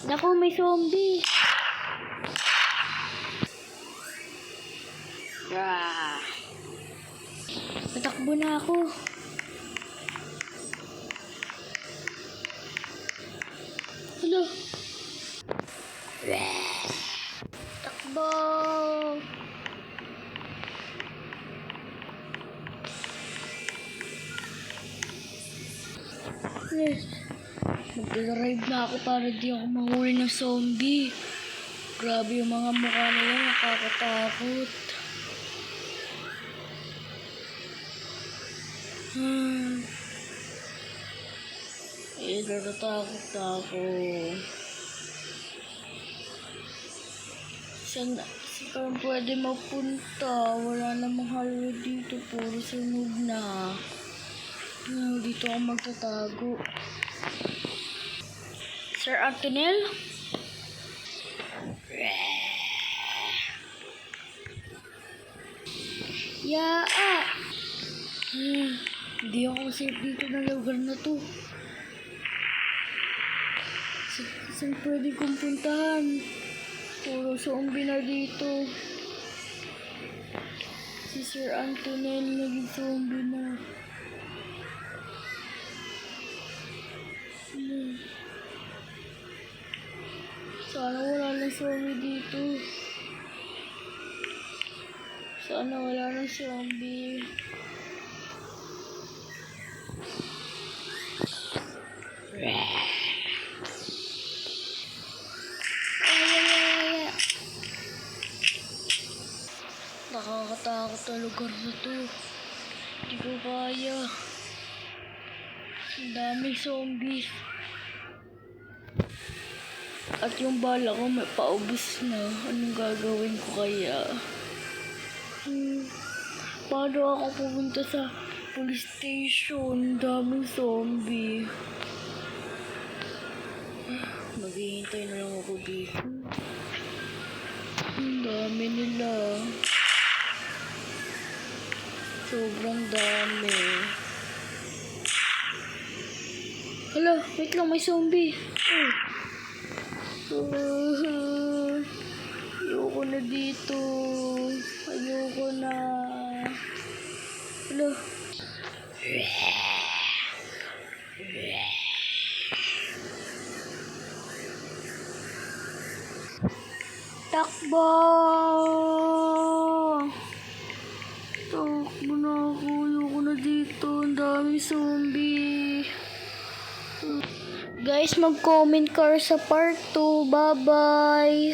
Naku, may zombie. Tatakbo na ako. Hello. Takbo. Mag-drive na ako para di ako mahuli ng zombie. Grabe yung mga mukha nila, nakakatakot. Natatakot na ako. Saan pwede mapunta? Wala namang highway dito. Puro sunog na. Dito ako magtatago. Sir Antonel? Hindi ako safe dito na lugar na to. Saan pwede kong puntahan? Puro zombie na dito. Si Sir Antonel naging zombie na. Sana wala ng zombie dito. Sana wala ng zombie. Nakakatakot na lugar na to. Hindi ko kaya. Ang daming zombies. At yung bala ko may paubos na. Anong gagawin ko kaya? Paano ako pupunta sa police station? Ang daming zombie. Maghihintay na lang ako dito. Ang dami nila. Sobrang dami. Hala, wait lang, may zombie. Ayoko na dito. Ayoko na. Hala. Takbo! Takbo na ako. Ayoko na dito. Ang daming zombie. Guys, mag-comment ka sa part 2. Bye-bye!